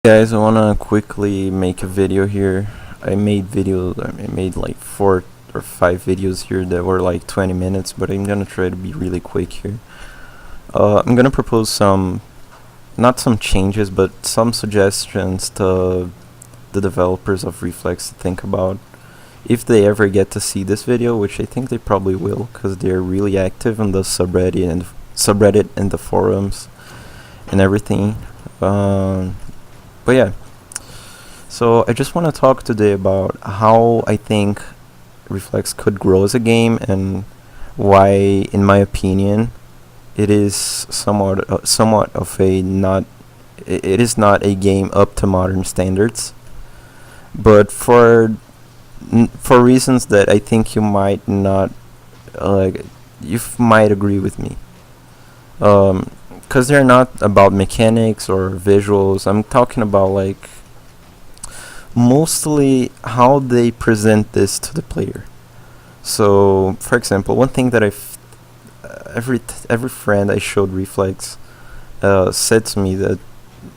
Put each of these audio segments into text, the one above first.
Guys, I wanna quickly make a video here. I made like 4 or 5 videos here that were like 20 minutes, but I'm gonna try to be really quick here. I'm gonna propose not some changes, but some suggestions to the developers of Reflex to think about if they ever get to see this video, which I think they probably will, because they're really active on the subreddit and the forums and everything. But yeah, so I just want to talk today about how I think Reflex could grow as a game and why, in my opinion, it is somewhat of a not. It is not a game up to modern standards, but for reasons that I think you might not like, might agree with me. Because they're not about mechanics or visuals. I'm talking about like mostly how they present this to the player. So, for example, one thing that every friend I showed Reflex said to me that,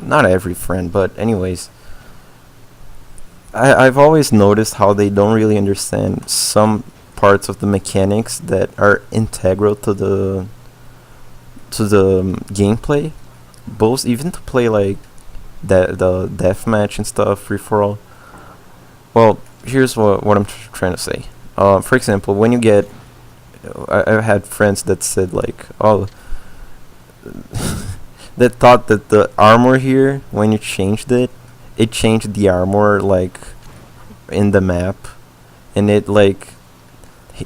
not every friend, but anyways, I've always noticed how they don't really understand some parts of the mechanics that are integral to the gameplay, both even to play like the deathmatch and stuff, free for all. Well, here's what I'm trying to say. For example, when you get, I've had friends that said like, oh, that thought that the armor here, when you changed it, it changed the armor like in the map, and it like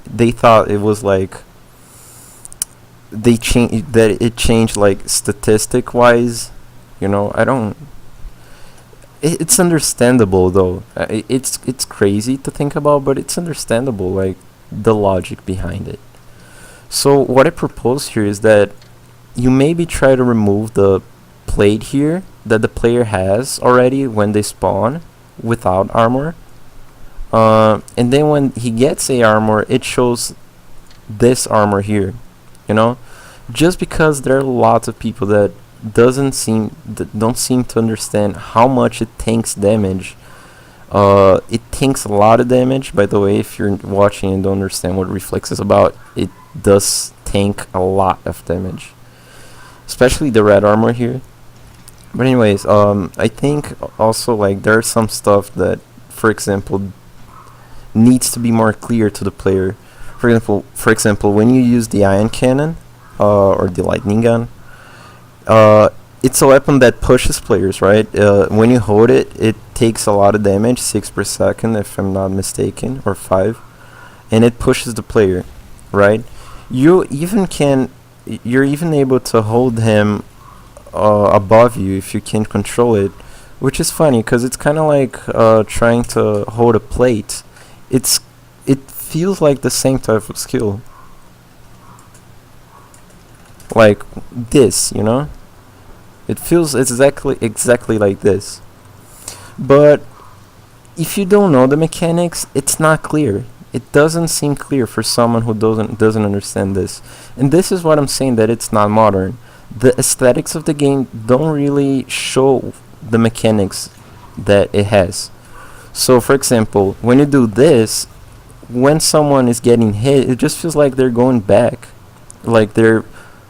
they thought it was like it changed like statistic wise. I don't. It's understandable though. It's crazy to think about, but it's understandable, like the logic behind it. So what I propose here is that you maybe try to remove the plate here that the player has already when they spawn without armor, and then when he gets a armor, it shows this armor here. Just because there are lots of people that don't seem to understand how much it tanks damage. It tanks a lot of damage. By the way, if you're watching and don't understand what Reflex is about, it does tank a lot of damage, especially the red armor here. But anyways, I think also like there's some stuff that, for example, needs to be more clear to the player. For example, when you use the ion cannon or the lightning gun, it's a weapon that pushes players, right? When you hold it, it takes a lot of damage, 6 per second, if I'm not mistaken, or 5, and it pushes the player, right? You're even able to hold him above you if you can control it, which is funny because it's kind of like trying to hold a plate. It feels like the same type of skill, like this, It feels exactly like this. But if you don't know the mechanics, it's not clear. It doesn't seem clear for someone who doesn't understand this. And this is what I'm saying, that it's not modern. The aesthetics of the game don't really show the mechanics that it has. So for example, when you do this, when someone is getting hit, it just feels like they're going back. Like they're,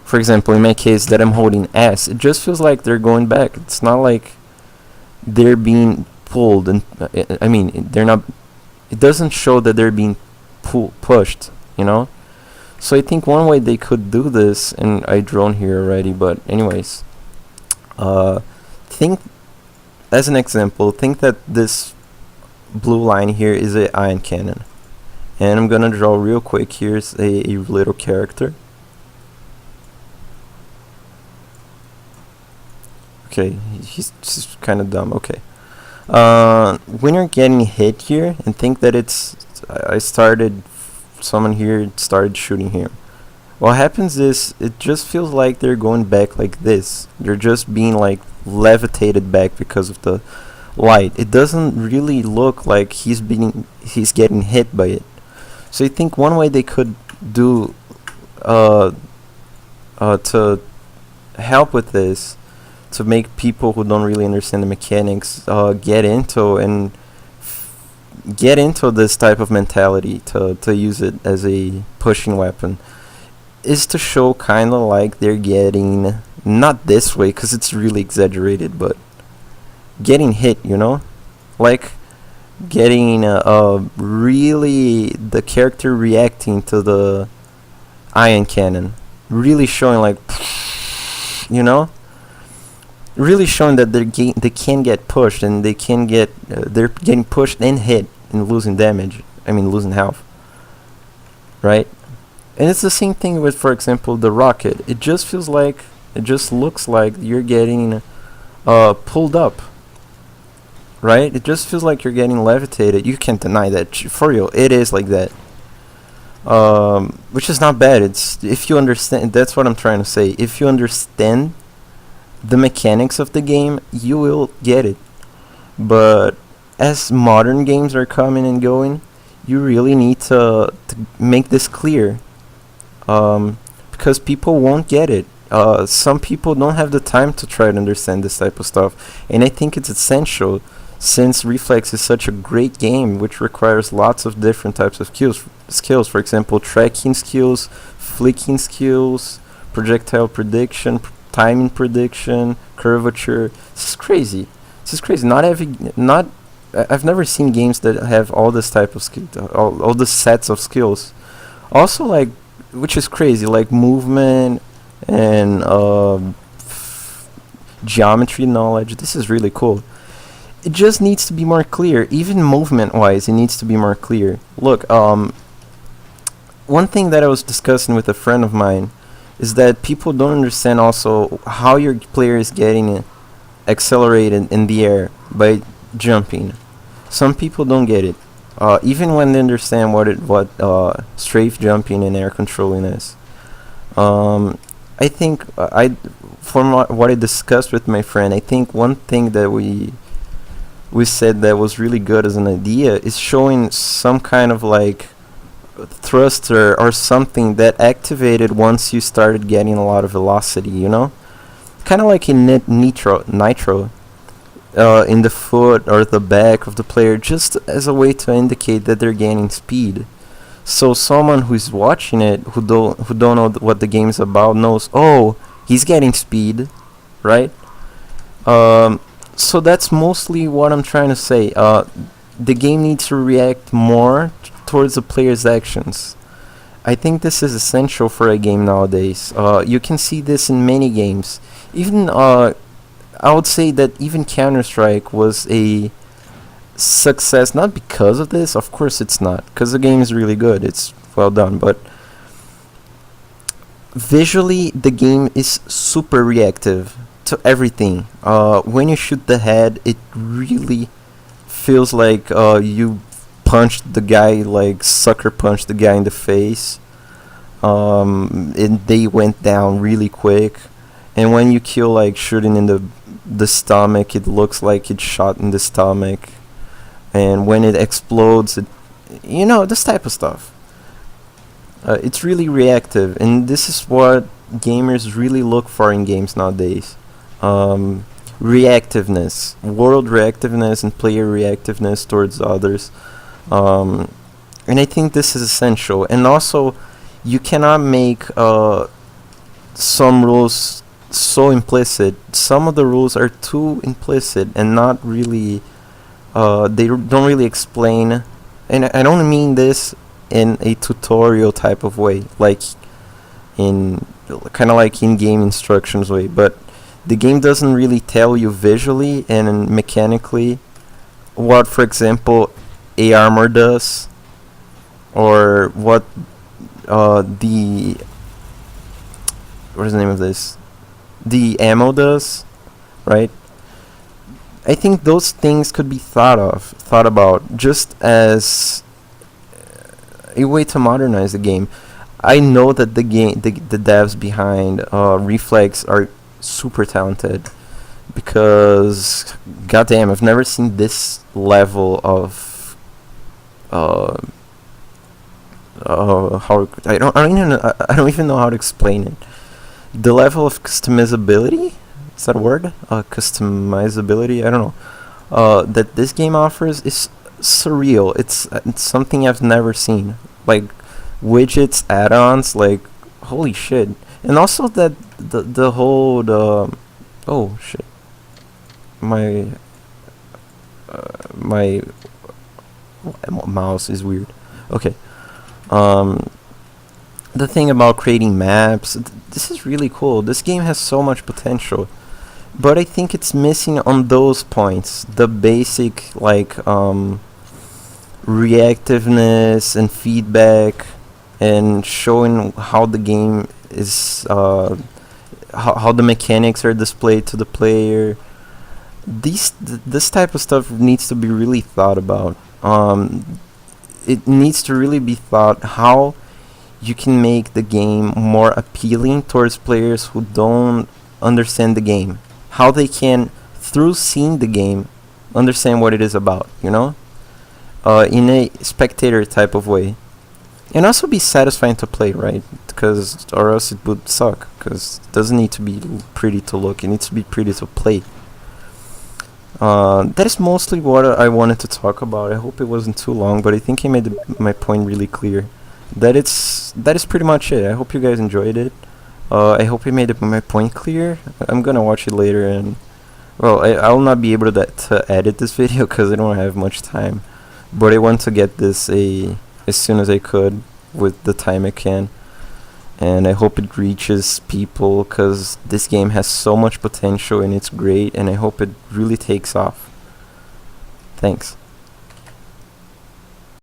for example, in my case that I'm holding S, it just feels like they're going back. It's not like they're being pulled, and I mean, they're not. It doesn't show that they're being pushed. So I think one way they could do this, and I drawn here already, but anyways, think as an example. Think that this blue line here is an ion cannon, and I'm gonna draw real quick. Here's a little character. Okay, he's just kind of dumb. Okay. When you're getting hit here, and think that someone here started shooting him. What happens is, it just feels like they're going back like this. They're just being like levitated back because of the light. It doesn't really look like he's getting hit by it. So I think one way they could do to help with this to make people who don't really understand the mechanics get into this type of mentality to use it as a pushing weapon, is to show kind of like they're getting, not this way because it's really exaggerated, but getting hit, like getting really the character reacting to the ion cannon, really showing like, you know really showing that they can get pushed, and they're getting pushed and hit and losing damage, losing health, right? And it's the same thing with, for example, the rocket. It just looks like you're getting pulled up, right? It just feels like you're getting levitated. You can't deny that. For real, it is like that. Which is not bad. It's, if you understand, that's what I'm trying to say. If you understand the mechanics of the game, you will get it. But as modern games are coming and going, you really need to make this clear, because people won't get it. Some people don't have the time to try to understand this type of stuff, and I think it's essential, since Reflex is such a great game which requires lots of different types of skills. For example, tracking skills, flicking skills, projectile prediction, timing prediction, curvature. This is crazy. I've never seen games that have all this type of skill, all the sets of skills. Also, like, which is crazy, like movement and geometry knowledge. This is really cool. It just needs to be more clear. Even movement wise, it needs to be more clear. Look, one thing that I was discussing with a friend of mine is that people don't understand also how your player is getting accelerated in the air by jumping. Some people don't get it, even when they understand what strafe jumping and air controlling is. I think from what I discussed with my friend, I think one thing that we said that was really good as an idea is showing some kind of like thruster or something that activated once you started getting a lot of velocity, kind of like in nitro in the foot or the back of the player, just as a way to indicate that they're gaining speed. So someone who's watching it, who don't know what the game's about, knows, oh, he's getting speed, right? So that's mostly what I'm trying to say. The game needs to react more towards the player's actions. I think this is essential for a game nowadays. You can see this in many games. Even I would say that even Counter-Strike was a success, not because of this. Of course it's not, because the game is really good. It's well done, but visually the game is super reactive to everything. When you shoot the head, it really feels like you punched the guy, like sucker punched the guy in the face, and they went down really quick. And when you kill, like shooting in the stomach, it looks like it's shot in the stomach. And when it explodes, this type of stuff. It's really reactive, and this is what gamers really look for in games nowadays. Reactiveness, world reactiveness, and player reactiveness towards others. And I think this is essential. And also, you cannot make some rules so implicit. Some of the rules are too implicit and not really, they don't really explain. And I don't mean this in a tutorial type of way, like in kind of like in-game instructions way, but the game doesn't really tell you visually and mechanically what, for example, a armor does, or what what is the name of this? The ammo does, right? I think those things could be thought about just as a way to modernize the game. I know that the devs behind Reflex are super talented, because goddamn, I've never seen this level of how I don't even know how to explain it. The level of customizability, is that a word? Customizability, I don't know. That this game offers is surreal. It's something I've never seen. Like widgets, add-ons, like holy shit. And also that the whole oh shit. My my mouse is weird. Okay. Um the thing about creating maps, this is really cool. This game has so much potential. But I think it's missing on those points. The basic like reactiveness and feedback and showing how the game is how the mechanics are displayed to the player. This type of stuff needs to be really thought about. It needs to really be thought how you can make the game more appealing towards players who don't understand the game. How they can, through seeing the game, understand what it is about, you know? In a spectator type of way. And also be satisfying to play, right? Because, or else it would suck. Because it doesn't need to be pretty to look, it needs to be pretty to play. That is mostly what I wanted to talk about. I hope it wasn't too long, but I think I made my point really clear. That is pretty much it. I hope you guys enjoyed it. I hope I made my point clear. I'm gonna watch it later, and well, I'll not be able to edit this video because I don't have much time. But I want to get this as soon as I could with the time I can, and I hope it reaches people because this game has so much potential and it's great, and I hope it really takes off. Thanks.